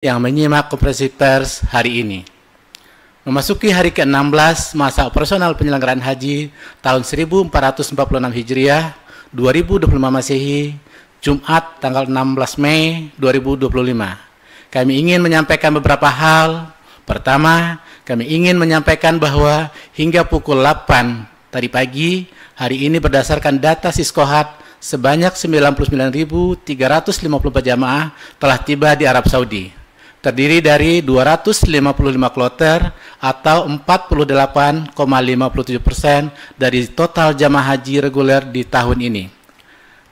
yang menyimak konferensi pers hari ini. Memasuki hari ke-16 masa operasional penyelenggaraan haji tahun 1446 Hijriah 2025 Masehi, Jumat tanggal 16 Mei 2025. Kami ingin menyampaikan beberapa hal. Pertama, kami ingin menyampaikan bahwa hingga pukul 8 tadi pagi, hari ini berdasarkan data Siskohat, sebanyak 99.354 jamaah telah tiba di Arab Saudi. Terdiri dari 255 kloter atau 48,57% dari total jamaah haji reguler di tahun ini.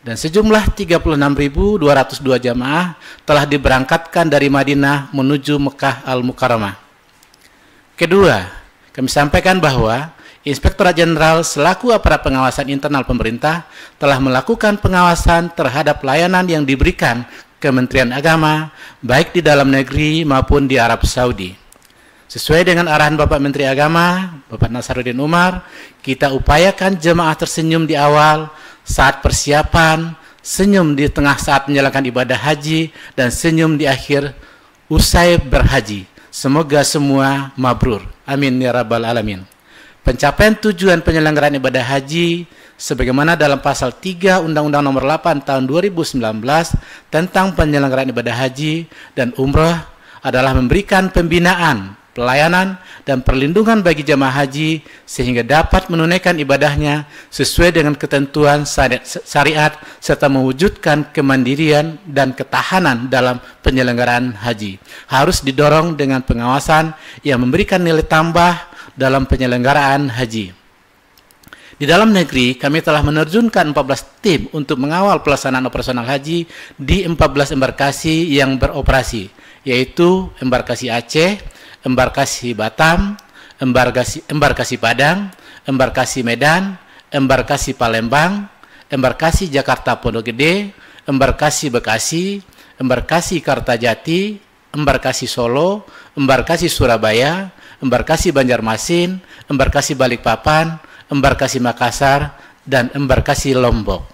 Dan sejumlah 36.202 jamaah telah diberangkatkan dari Madinah menuju Mekah Al-Mukarramah. Kedua, kami sampaikan bahwa Inspektorat Jenderal selaku aparat pengawasan internal pemerintah telah melakukan pengawasan terhadap layanan yang diberikan Kementerian Agama, baik di dalam negeri maupun di Arab Saudi. Sesuai dengan arahan Bapak Menteri Agama, Bapak Nasaruddin Umar, kita upayakan jemaah tersenyum di awal, saat persiapan, senyum di tengah saat menjalankan ibadah haji, dan senyum di akhir usai berhaji. Semoga semua mabrur. Amin ya rabbal alamin. Pencapaian tujuan penyelenggaraan ibadah haji sebagaimana dalam pasal 3 Undang-Undang Nomor 8 Tahun 2019 tentang penyelenggaraan ibadah haji dan umroh adalah memberikan pembinaan, pelayanan, dan perlindungan bagi jamaah haji sehingga dapat menunaikan ibadahnya sesuai dengan ketentuan syariat serta mewujudkan kemandirian dan ketahanan dalam penyelenggaraan haji. Harus didorong dengan pengawasan yang memberikan nilai tambah dalam penyelenggaraan haji. Di dalam negeri, kami telah menerjunkan 14 tim untuk mengawal pelaksanaan operasional haji di 14 embarkasi yang beroperasi, yaitu embarkasi Aceh, embarkasi Batam, embarkasi Padang, embarkasi Medan, embarkasi Palembang, embarkasi Jakarta Pondok Gede, embarkasi Bekasi, embarkasi Kartajati, embarkasi Solo, embarkasi Surabaya, embarkasi Banjarmasin, embarkasi Balikpapan, embarkasi Makassar, dan embarkasi Lombok.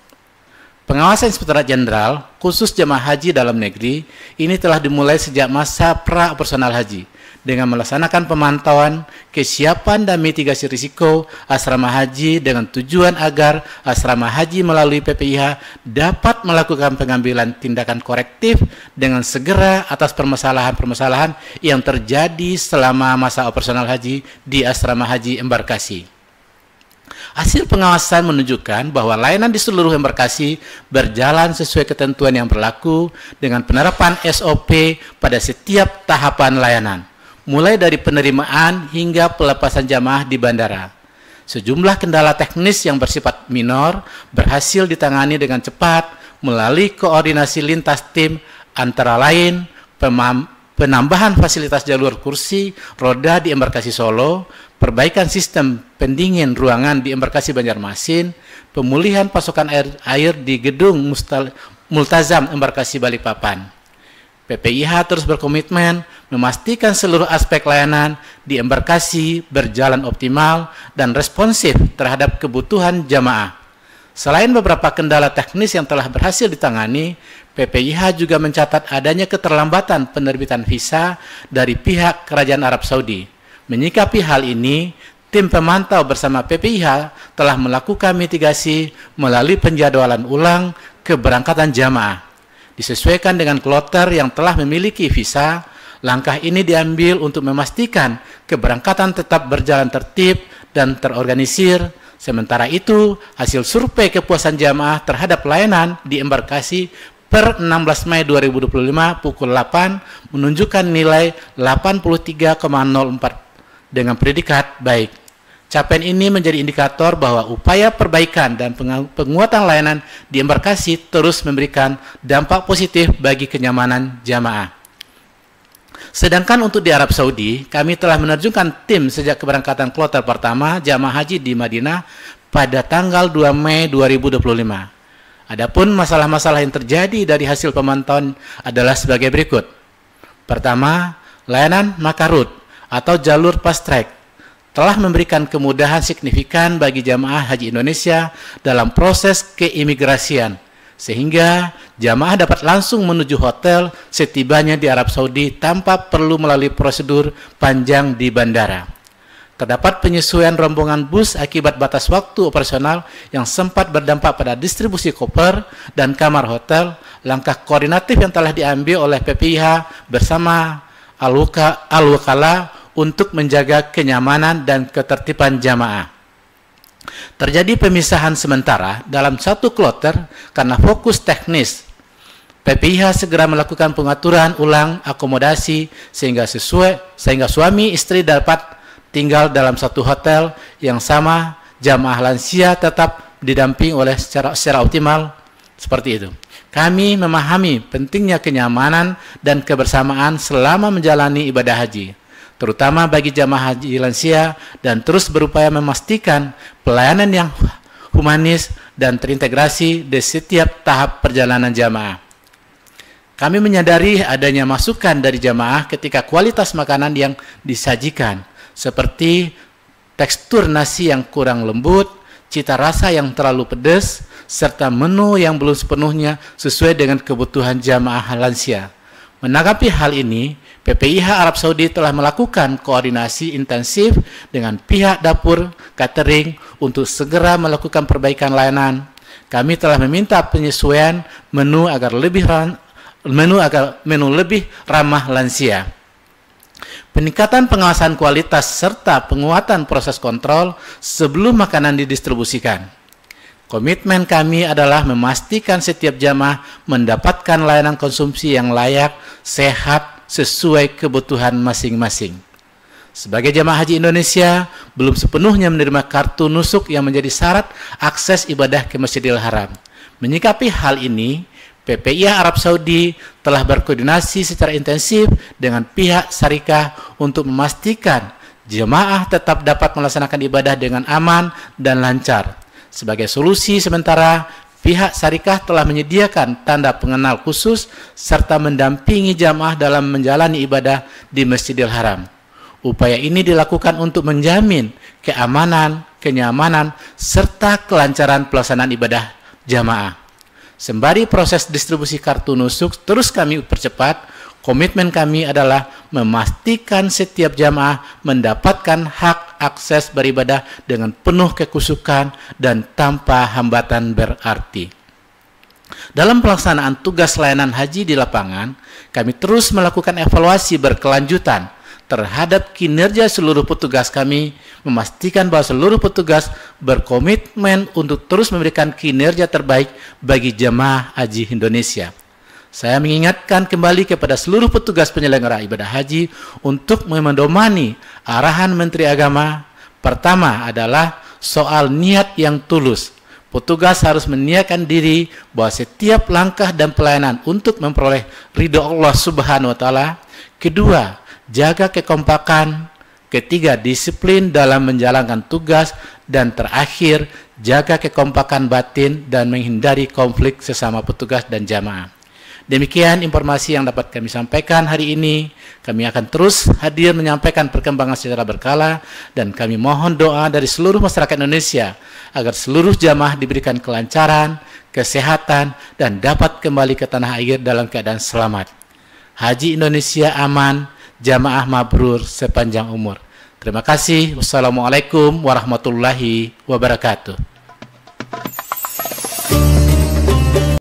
Pengawasan Inspektorat Jenderal khusus jemaah haji dalam negeri ini telah dimulai sejak masa pra-operasional haji dengan melaksanakan pemantauan kesiapan dan mitigasi risiko asrama haji dengan tujuan agar asrama haji melalui PPIH dapat melakukan pengambilan tindakan korektif dengan segera atas permasalahan-permasalahan yang terjadi selama masa operasional haji di asrama haji embarkasi. Hasil pengawasan menunjukkan bahwa layanan di seluruh embarkasi berjalan sesuai ketentuan yang berlaku dengan penerapan SOP pada setiap tahapan layanan, mulai dari penerimaan hingga pelepasan jamaah di bandara. Sejumlah kendala teknis yang bersifat minor berhasil ditangani dengan cepat melalui koordinasi lintas tim, antara lain penambahan fasilitas jalur kursi roda di embarkasi Solo, perbaikan sistem pendingin ruangan di embarkasi Banjarmasin, pemulihan pasokan air di gedung Multazam embarkasi Balikpapan. PPIH terus berkomitmen memastikan seluruh aspek layanan di embarkasi berjalan optimal dan responsif terhadap kebutuhan jamaah. Selain beberapa kendala teknis yang telah berhasil ditangani, PPIH juga mencatat adanya keterlambatan penerbitan visa dari pihak Kerajaan Arab Saudi. Menyikapi hal ini, tim pemantau bersama PPIH telah melakukan mitigasi melalui penjadwalan ulang keberangkatan jamaah. Disesuaikan dengan kloter yang telah memiliki visa, langkah ini diambil untuk memastikan keberangkatan tetap berjalan tertib dan terorganisir. Sementara itu, hasil survei kepuasan jamaah terhadap layanan di embarkasi per 16 Mei 2025 pukul 8 menunjukkan nilai 83,04 dengan predikat baik. Capaian ini menjadi indikator bahwa upaya perbaikan dan penguatan layanan di embarkasi terus memberikan dampak positif bagi kenyamanan jamaah. Sedangkan untuk di Arab Saudi, kami telah menerjunkan tim sejak keberangkatan kloter pertama jamaah haji di Madinah pada tanggal 2 Mei 2025. Adapun masalah-masalah yang terjadi dari hasil pemantauan adalah sebagai berikut. Pertama, layanan Makarut atau jalur fast track telah memberikan kemudahan signifikan bagi jamaah haji Indonesia dalam proses keimigrasian sehingga jamaah dapat langsung menuju hotel setibanya di Arab Saudi tanpa perlu melalui prosedur panjang di bandara. Terdapat penyesuaian rombongan bus akibat batas waktu operasional yang sempat berdampak pada distribusi koper dan kamar hotel. Langkah koordinatif yang telah diambil oleh PPIH bersama Al-Wakala untuk menjaga kenyamanan dan ketertiban jamaah. Terjadi pemisahan sementara dalam satu kloter karena fokus teknis. PPIH segera melakukan pengaturan ulang akomodasi sehingga suami istri dapat tinggal dalam satu hotel yang sama. Jamaah lansia tetap didampingi oleh secara optimal seperti itu. Kami memahami pentingnya kenyamanan dan kebersamaan selama menjalani ibadah haji, terutama bagi jamaah haji lansia, dan terus berupaya memastikan pelayanan yang humanis dan terintegrasi di setiap tahap perjalanan jamaah. Kami menyadari adanya masukan dari jamaah ketika kualitas makanan yang disajikan, seperti tekstur nasi yang kurang lembut, cita rasa yang terlalu pedas, serta menu yang belum sepenuhnya sesuai dengan kebutuhan jamaah lansia. Menanggapi hal ini, PPIH Arab Saudi telah melakukan koordinasi intensif dengan pihak dapur catering untuk segera melakukan perbaikan layanan. Kami telah meminta penyesuaian menu agar menu lebih ramah lansia. Peningkatan pengawasan kualitas serta penguatan proses kontrol sebelum makanan didistribusikan. Komitmen kami adalah memastikan setiap jamaah mendapatkan layanan konsumsi yang layak, sehat, sesuai kebutuhan masing-masing. Sebagai jamaah haji Indonesia, belum sepenuhnya menerima kartu nusuk yang menjadi syarat akses ibadah ke Masjidil Haram. Menyikapi hal ini, PPIH Arab Saudi telah berkoordinasi secara intensif dengan pihak syarikah untuk memastikan jemaah tetap dapat melaksanakan ibadah dengan aman dan lancar. Sebagai solusi sementara, pihak syarikah telah menyediakan tanda pengenal khusus serta mendampingi jamaah dalam menjalani ibadah di Masjidil Haram. Upaya ini dilakukan untuk menjamin keamanan, kenyamanan, serta kelancaran pelaksanaan ibadah jamaah. Sembari proses distribusi kartu nusuk terus kami percepat, komitmen kami adalah memastikan setiap jamaah mendapatkan hak akses beribadah dengan penuh kekusukan dan tanpa hambatan berarti. Dalam pelaksanaan tugas layanan haji di lapangan, kami terus melakukan evaluasi berkelanjutan terhadap kinerja seluruh petugas kami, memastikan bahwa seluruh petugas berkomitmen untuk terus memberikan kinerja terbaik bagi jemaah haji Indonesia. Saya mengingatkan kembali kepada seluruh petugas penyelenggara ibadah haji untuk memedomani arahan Menteri Agama. Pertama adalah soal niat yang tulus. Petugas harus meniatkan diri bahwa setiap langkah dan pelayanan untuk memperoleh ridho Allah Subhanahu wa Ta'ala. Kedua, jaga kekompakan. Ketiga, disiplin dalam menjalankan tugas. Dan terakhir, jaga kekompakan batin dan menghindari konflik sesama petugas dan jamaah. Demikian informasi yang dapat kami sampaikan hari ini. Kami akan terus hadir menyampaikan perkembangan secara berkala, dan kami mohon doa dari seluruh masyarakat Indonesia agar seluruh jamaah diberikan kelancaran, kesehatan, dan dapat kembali ke tanah air dalam keadaan selamat. Haji Indonesia aman, jamaah mabrur sepanjang umur. Terima kasih. Wassalamualaikum warahmatullahi wabarakatuh.